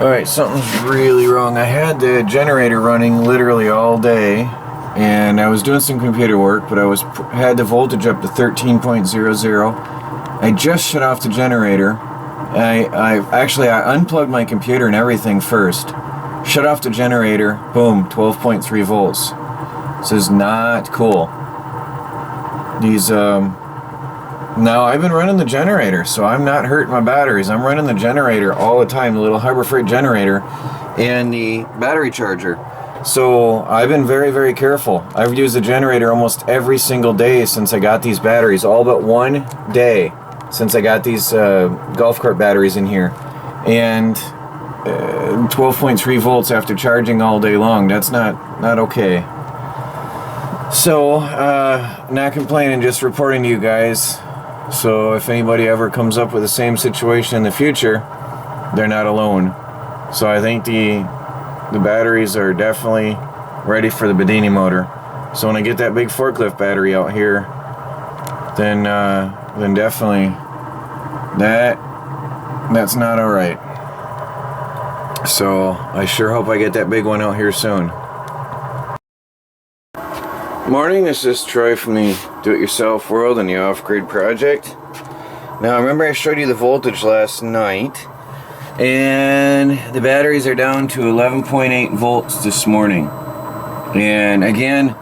Alright, something's really wrong. I had the generator running literally all day, and I was doing some computer work, but I had the voltage up to 13.00. I just shut off the generator. I unplugged my computer and everything first. Shut off the generator, boom, 12.3 volts. This is not cool. Now I've been running the generator, so I'm not hurting my batteries. I'm running the generator all the time, the little Harbor Freight generator and the battery charger. So I've been very, very careful. I've used the generator almost every single day since I got these batteries, all but one day since I got these golf cart batteries in here. And 12.3 volts after charging all day long, that's not okay. So, not complaining, just reporting to you guys. So if anybody ever comes up with the same situation in the future, they're not alone. So I think the batteries are definitely ready for the Bedini motor. So when I get that big forklift battery out here, then definitely that's not all right. So I sure hope I get that big one out here soon. Morning, this is Troy from the Do-It-Yourself World and the Off-Grid Project. Now, remember I showed you the voltage last night, and the batteries are down to 11.8 volts this morning. And again,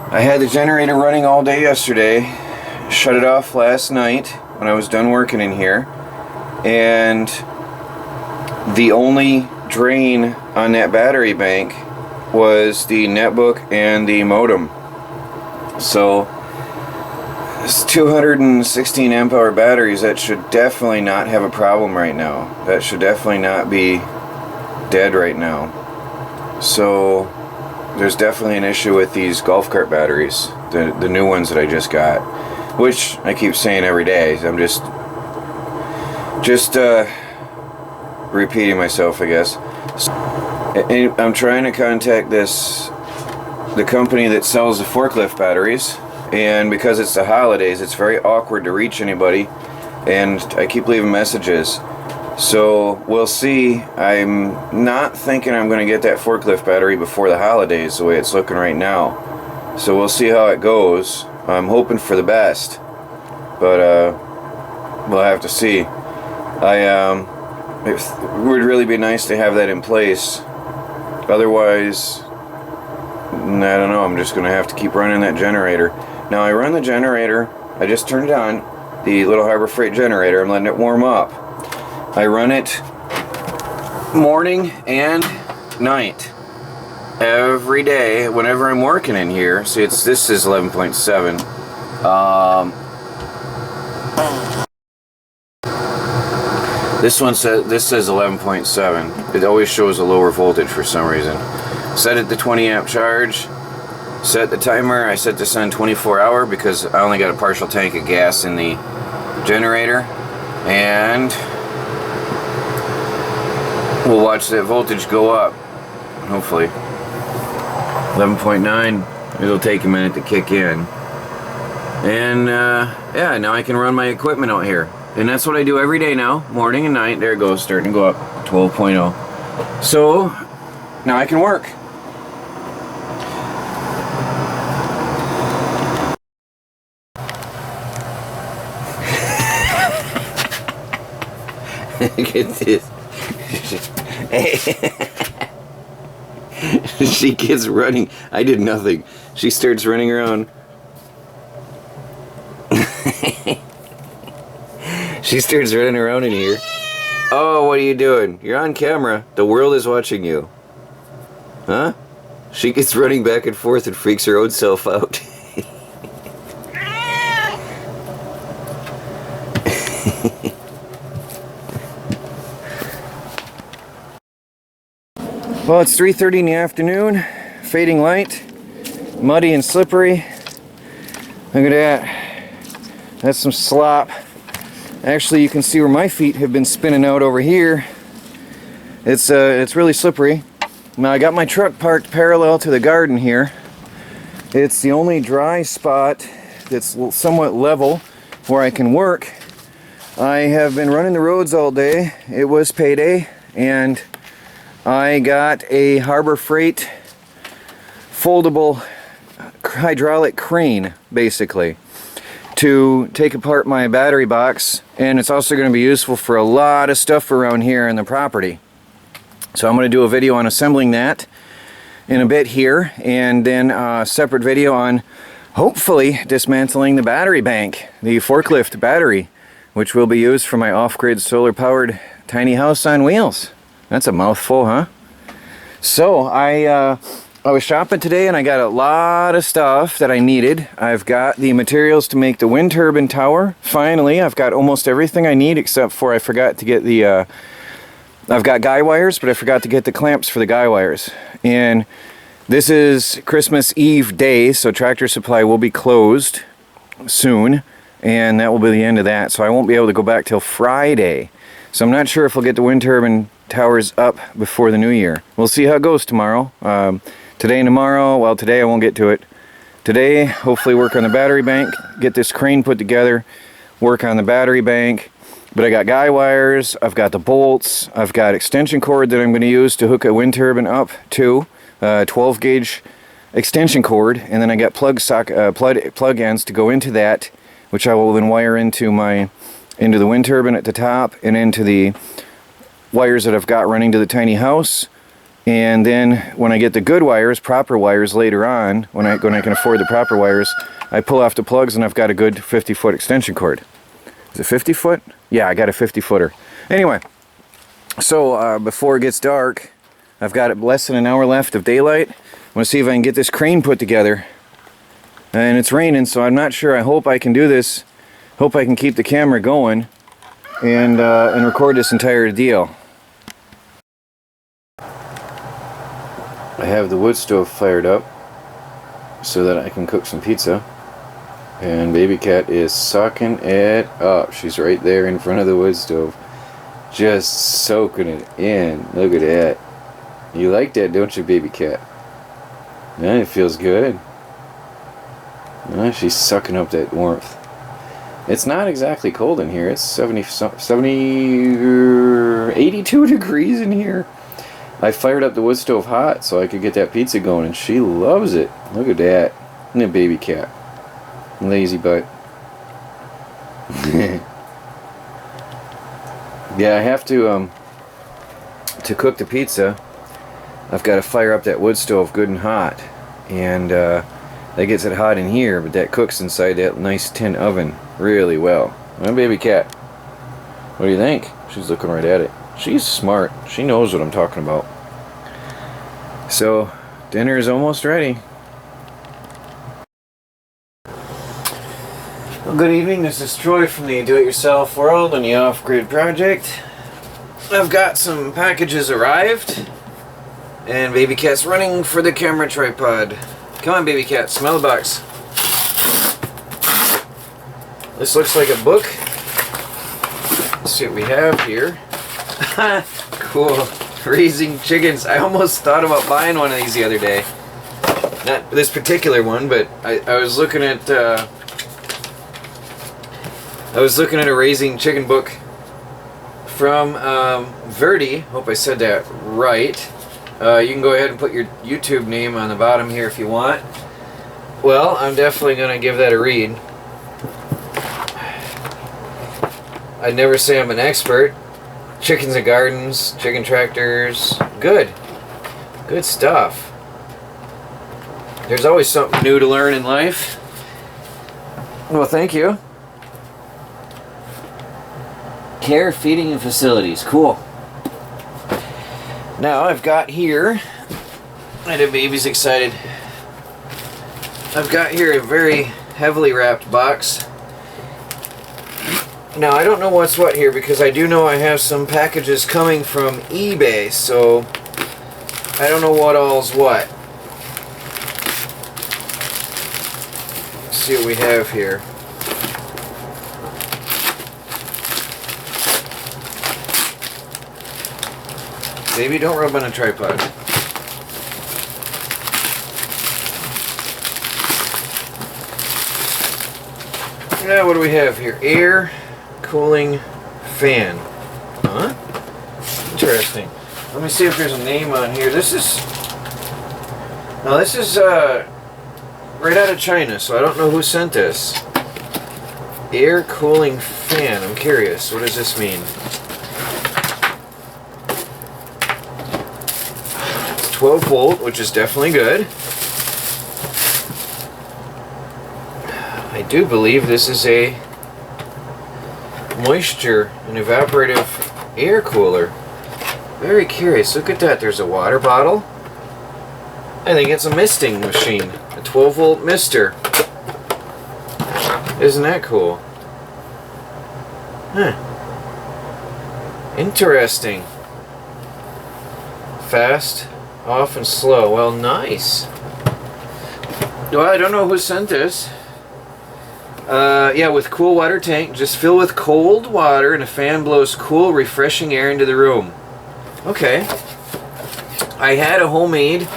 I had the generator running all day yesterday, shut it off last night when I was done working in here, and the only drain on that battery bank was the netbook and the modem. So it's 216 amp hour batteries. That should definitely not have a problem right now. That should definitely not be dead right now. So there's definitely an issue with these golf cart batteries, the new ones that I just got, which I keep saying every day. I'm just repeating myself, I guess. I'm trying to contact the company that sells the forklift batteries, and because it's the holidays, it's very awkward to reach anybody, and I keep leaving messages. So we'll see. I'm not thinking I'm going to get that forklift battery before the holidays, the way it's looking right now. So we'll see how it goes. I'm hoping for the best, but we'll have to see. It would really be nice to have that in place. Otherwise, I don't know, I'm just going to have to keep running that generator. Now I run the generator, I just turned it on, the little Harbor Freight generator, I'm letting it warm up. I run it morning and night, every day, whenever I'm working in here. See, this is 11.7. This says 11.7. It always shows a lower voltage for some reason. Set it to 20 amp charge. Set the timer. I set this on 24 hour because I only got a partial tank of gas in the generator. And we'll watch that voltage go up. Hopefully. 11.9. It'll take a minute to kick in. And yeah, now I can run my equipment out here. And that's what I do every day now, morning and night. There it goes, starting to go up, 12.0. So, now I can work. Look at this. She gets running. I did nothing. She starts running around. She starts running around in here. Oh, what are you doing? You're on camera. The world is watching you. Huh? She gets running back and forth and freaks her own self out. Well, it's 3:30 in the afternoon. Fading light. Muddy and slippery. Look at that. That's some slop. Actually, you can see where my feet have been spinning out over here. It's really slippery. Now I got my truck parked parallel to the garden here. It's the only dry spot that's somewhat level where I can work. I have been running the roads all day. It was payday, and I got a Harbor Freight foldable hydraulic crane, basically, to take apart my battery box, and it's also going to be useful for a lot of stuff around here in the property. So I'm going to do a video on assembling that in a bit here, and then a separate video on hopefully dismantling the battery bank, the forklift battery, which will be used for my off-grid solar-powered tiny house on wheels. That's a mouthful, huh? So I was shopping today and I got a lot of stuff that I needed. I've got the materials to make the wind turbine tower. Finally, I've got almost everything I need except for I forgot to get the I've got guy wires, but I forgot to get the clamps for the guy wires. And this is Christmas Eve day, so Tractor Supply will be closed soon, and that will be the end of that. So I won't be able to go back till Friday. So I'm not sure if we'll get the wind turbine towers up before the new year. We'll see how it goes tomorrow. Today and tomorrow, well, today I won't get to it. Today, hopefully work on the battery bank, get this crane put together, work on the battery bank. But I got guy wires, I've got the bolts, I've got extension cord that I'm going to use to hook a wind turbine up to, 12 gauge extension cord, and then I got plug ends to go into that, which I will then wire into the wind turbine at the top and into the wires that I've got running to the tiny house. And then when I get the good wires, proper wires later on, when I can afford the proper wires, I pull off the plugs and I've got a good 50-foot extension cord. Is it 50 foot? Yeah, I got a 50-footer. Anyway, so before it gets dark, I've got less than an hour left of daylight. I want to see if I can get this crane put together. And it's raining, so I'm not sure. I hope I can do this. Hope I can keep the camera going and record this entire deal. I have the wood stove fired up so that I can cook some pizza. And baby cat is sucking it up. She's right there in front of the wood stove, just soaking it in. Look at that. You like that, don't you, baby cat? Yeah, it feels good. Yeah, she's sucking up that warmth. It's not exactly cold in here. It's 82 degrees in here. I fired up the wood stove hot so I could get that pizza going, and she loves it. Look at that. And the baby cat. Lazy butt. Yeah, I have to cook the pizza. I've got to fire up that wood stove good and hot, and that gets it hot in here, but that cooks inside that nice tin oven really well. My baby cat, what do you think? She's looking right at it. She's smart. She knows what I'm talking about. So dinner is almost ready. Well, good evening, this is Troy from the Do-It-Yourself World and the Off-Grid Project. I've got some packages arrived, and baby cat's running for the camera tripod. Come on, baby cat, smell the box. This looks like a book. Let's see what we have here. Cool, raising chickens. I almost thought about buying one of these the other day. Not this particular one, but I was looking at a raising chicken book from Verdi. Hope I said that right. You can go ahead and put your YouTube name on the bottom here if you want. Well, I'm definitely going to give that a read. I'd never say I'm an expert. Chickens and gardens, chicken tractors, good stuff. There's always something new to learn in life. Well, thank you. Care, feeding, and facilities. Cool. Now I've got here, and the baby's excited. I've got here a very heavily wrapped box. Now I don't know what's what here because I do know I have some packages coming from eBay, so I don't know what all's what. Let's see what we have here. Baby, don't rub on a tripod. Now, what do we have here? Air cooling fan. Huh? interesting. Let me see if there's a name on here. This is right out of China, so I don't know who sent this. Air cooling fan. I'm curious. What does this mean? It's 12 volt, which is definitely good. I do believe this is a moisture and evaporative air cooler. Very curious. Look at that. There's a water bottle. I think it's a misting machine. A 12 volt mister. Isn't that cool? Huh. Interesting. Fast, off, and slow. Well, nice. Well, I don't know who sent this. Yeah, with cool water tank. Just fill with cold water and a fan blows cool, refreshing air into the room. Okay. I had a homemade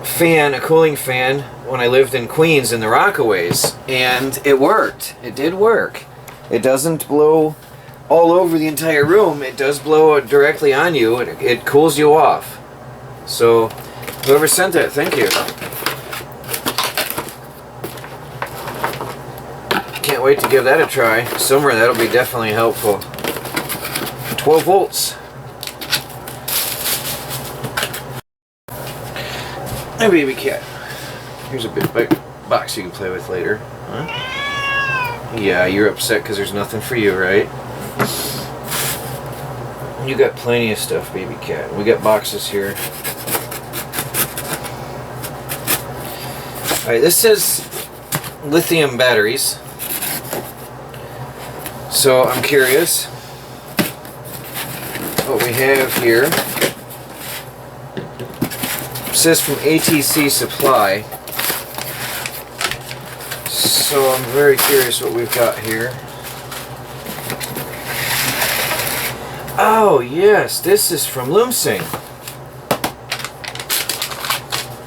fan, a cooling fan, when I lived in Queens in the Rockaways, and it worked. It did work. It doesn't blow all over the entire room. It does blow directly on you. It cools you off. So, whoever sent that, thank you. Can't wait to give that a try. Summer, that'll be definitely helpful. 12 volts. Hey, baby cat. Here's a big box you can play with later. Huh? Yeah, you're upset because there's nothing for you, right? You got plenty of stuff, baby cat. We got boxes here. Alright, this says lithium batteries. So I'm curious what we have here. It says from ATC Supply. So I'm very curious what we've got here. Oh yes, this is from Loomsing.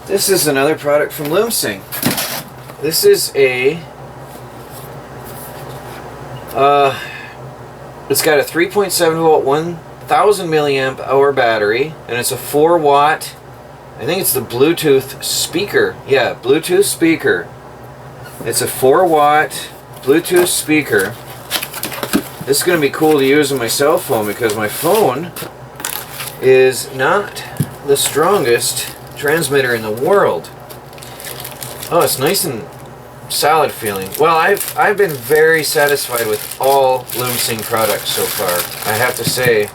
This is another product from Loomsing. This is a it's got a 3.7 volt 1000 milliamp hour battery, and it's a 4 watt, I think it's the Bluetooth speaker. Yeah, Bluetooth speaker. It's a 4 watt Bluetooth speaker. This is going to be cool to use on my cell phone because my phone is not the strongest transmitter in the world. Oh, it's nice and solid feeling. Well, I've been very satisfied with all Loomsing products so far. I have to say,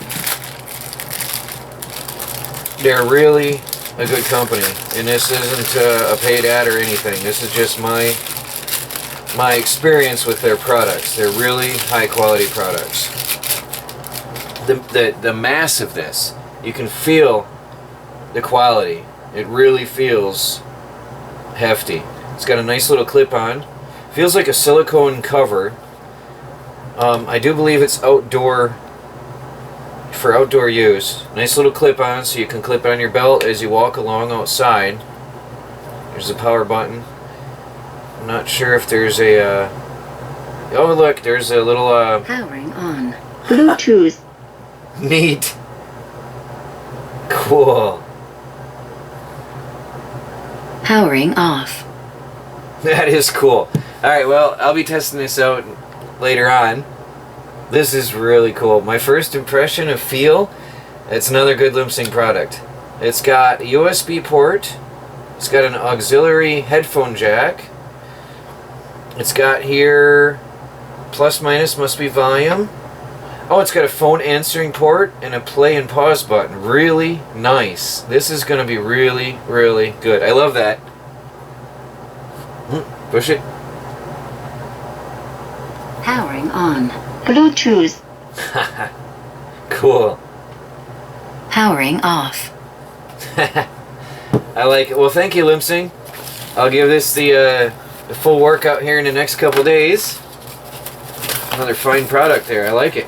they're really a good company, and this isn't a paid ad or anything. This is just my experience with their products. They're really high quality products. The mass of this, you can feel the quality. It really feels hefty. It's got a nice little clip-on. Feels like a silicone cover. I do believe it's outdoor, for outdoor use. Nice little clip-on, so you can clip it on your belt as you walk along outside. There's a power button. I'm not sure if there's a... oh, look, there's a little... powering on. Bluetooth. Neat. Cool. Powering off. That is cool. Alright, well, I'll be testing this out later on. This is really cool. My first impression of feel, it's another good Loomsing product. It's got a USB port. It's got an auxiliary headphone jack. It's got here, plus minus must be volume. Oh, it's got a phone answering port and a play and pause button. Really nice. This is going to be really, really good. I love that. Push it. Powering on. Bluetooth. Cool. Powering off. I like it. Well, thank you, Loomsing. I'll give this the full workout here in the next couple days. Another fine product there. I like it.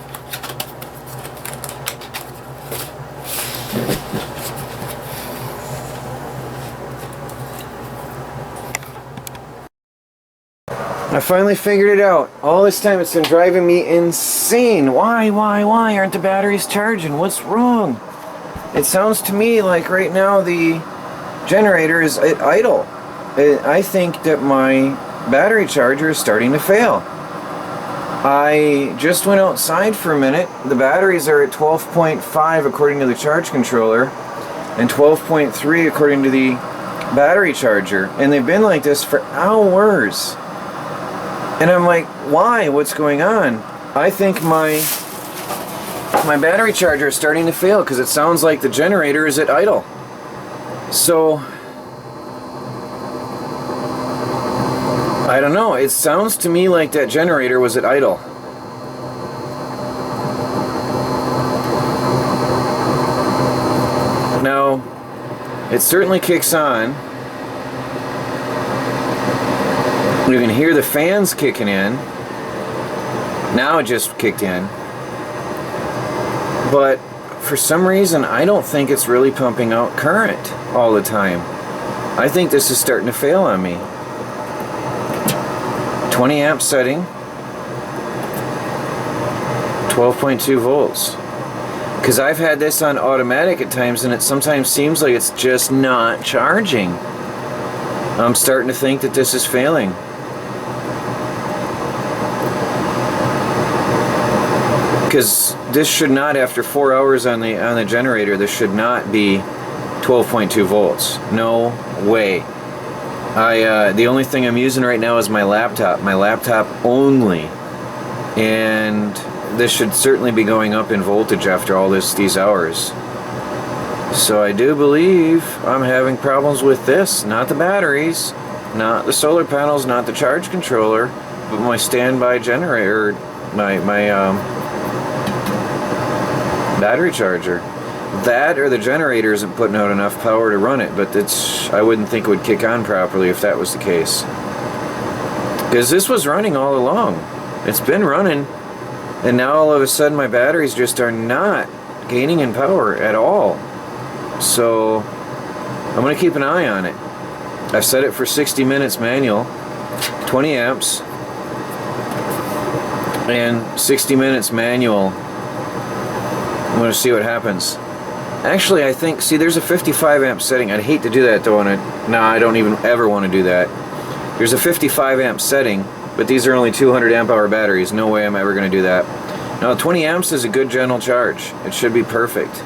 I finally figured it out. All this time it's been driving me insane. Why aren't the batteries charging? What's wrong? It sounds to me like right now the generator is at idle. I think that my battery charger is starting to fail. I just went outside for a minute. The batteries are at 12.5 according to the charge controller and 12.3 according to the battery charger, and they've been like this for hours. And I'm like, why? What's going on? I think my battery charger is starting to fail because it sounds like the generator is at idle. So I don't know. It sounds to me like that generator was at idle. Now, it certainly kicks on. You can hear the fans kicking in. Now it just kicked in. But for some reason, I don't think it's really pumping out current all the time. I think this is starting to fail on me. 20 amp setting. 12.2 volts. Because I've had this on automatic at times and it sometimes seems like it's just not charging. I'm starting to think that this is failing. Because this should not, after 4 hours on the generator, this should not be 12.2 volts. No way. The only thing I'm using right now is my laptop only, and this should certainly be going up in voltage after all these hours. So I do believe I'm having problems with this, not the batteries, not the solar panels, not the charge controller, but my standby generator, my battery charger. That or the generator isn't putting out enough power to run it, but I wouldn't think it would kick on properly if that was the case. Because this was running all along. It's been running, and now all of a sudden my batteries just are not gaining in power at all. So I'm going to keep an eye on it. I've set it for 60 minutes manual, 20 amps, and 60 minutes manual. I'm going to see what happens. Actually, I think, see, there's a 55 amp setting. I'd hate to do that though. No, I don't even ever want to do that. There's a 55 amp setting, but these are only 200 amp hour batteries. No way I'm ever going to do that. Now, 20 amps is a good general charge. It should be perfect.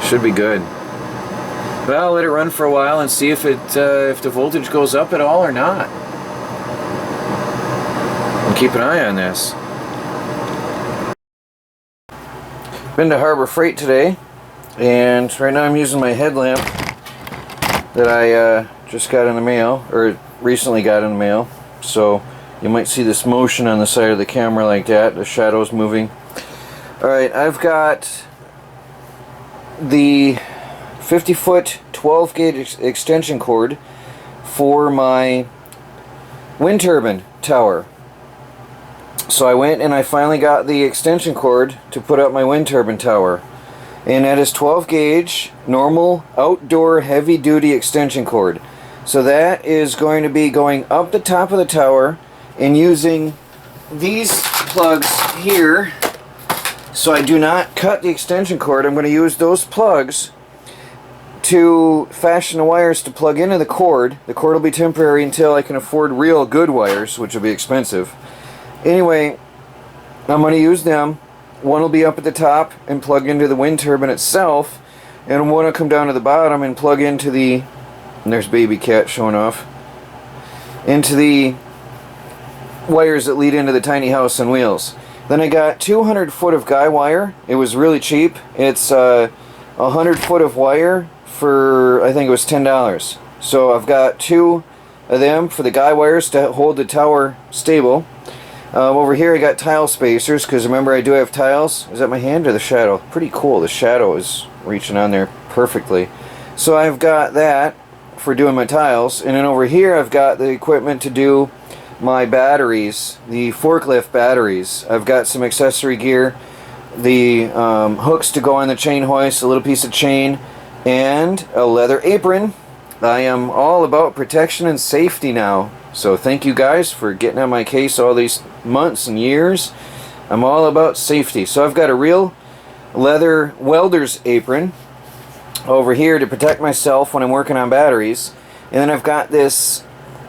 Should be good. But I'll let it run for a while and see if the voltage goes up at all or not. And keep an eye on this. Been to Harbor Freight today, and right now I'm using my headlamp that I just got in the mail, or recently got in the mail. So you might see this motion on the side of the camera like that, the shadows moving. Alright, I've got the 50-foot 12-gauge extension cord for my wind turbine tower. So I went and I finally got the extension cord to put up my wind turbine tower. And that is 12 gauge, normal, outdoor, heavy-duty extension cord. So that is going to be going up the top of the tower and using these plugs here. So I do not cut the extension cord. I'm going to use those plugs to fashion the wires to plug into the cord. The cord will be temporary until I can afford real good wires, which will be expensive. Anyway, I'm going to use them. One will be up at the top and plug into the wind turbine itself, and one will come down to the bottom and plug into the, and there's baby cat showing off, into the wires that lead into the tiny house on wheels. Then I got 200 foot of guy wire. It was really cheap. It's 100 foot of wire for, I think it was $10. So I've got 2 of them for the guy wires to hold the tower stable. Over here I got tile spacers, because remember I do have tiles. Is that my hand or the shadow? Pretty cool. The shadow is reaching on there perfectly. So I've got that for doing my tiles. And then over here I've got the equipment to do my batteries, the forklift batteries. I've got some accessory gear, the hooks to go on the chain hoist, a little piece of chain, and a leather apron. I am all about protection and safety now. So thank you guys for getting on my case all these months and years. I'm all about safety. So I've got a real leather welder's apron over here to protect myself when I'm working on batteries. And then I've got this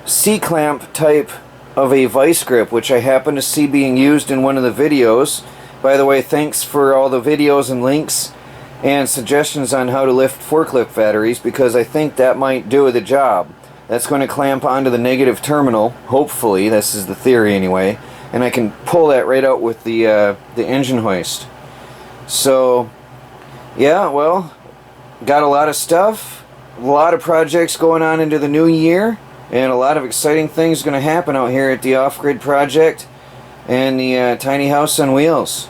C-clamp type of a vice grip, which I happen to see being used in one of the videos. By the way, thanks for all the videos and links and suggestions on how to lift forklift batteries, because I think that might do the job. That's going to clamp onto the negative terminal, hopefully. This is the theory anyway. And I can pull that right out with the engine hoist. So, yeah, well, got a lot of stuff, a lot of projects going on into the new year, and a lot of exciting things going to happen out here at the Off-Grid Project and the Tiny House on Wheels.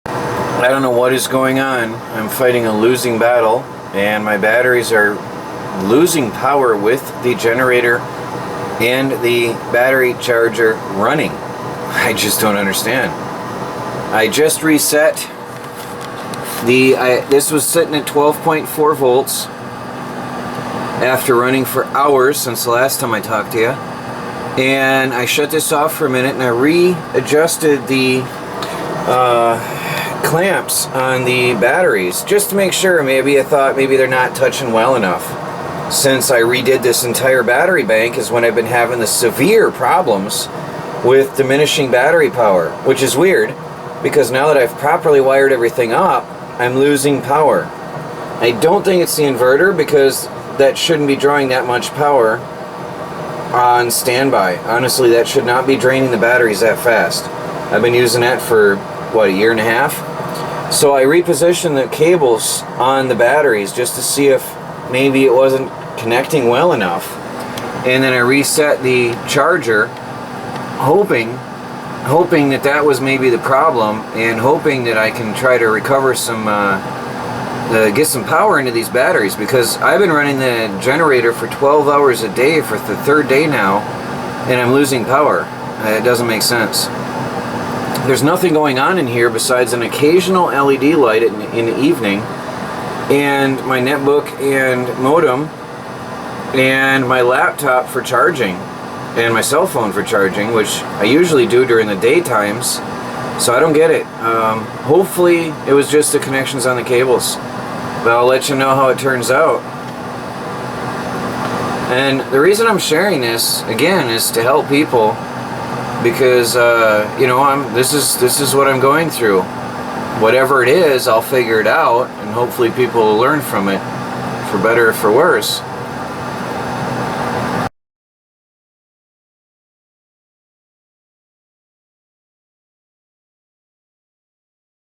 I don't know what is going on. I'm fighting a losing battle, and my batteries are losing power with the generator and the battery charger running. I just don't understand. I just reset this was sitting at 12.4 volts after running for hours since the last time I talked to you, and I shut this off for a minute and I readjusted the clamps on the batteries just to make sure. I thought maybe they're not touching well enough. Since I redid this entire battery bank is when I've been having the severe problems with diminishing battery power, which is weird because now that I've properly wired everything up, I'm losing power. I don't think it's the inverter, because that shouldn't be drawing that much power on standby. Honestly, that should not be draining the batteries that fast. I've been using that for, what, a year and a half? So I repositioned the cables on the batteries just to see if maybe it wasn't connecting well enough. And then I reset the charger, hoping that was maybe the problem, and hoping that I can try to recover some, get some power into these batteries, because I've been running the generator for 12 hours a day for the third day now, and I'm losing power. It doesn't make sense. There's nothing going on in here besides an occasional LED light in the evening, and my netbook and modem, and my laptop for charging, and my cell phone for charging, which I usually do during the daytimes. So I don't get it. Hopefully it was just the connections on the cables, but I'll let you know how it turns out. And the reason I'm sharing this again is to help people, because you know, this is what I'm going through. Whatever it is, I'll figure it out, and hopefully people will learn from it, for better or for worse.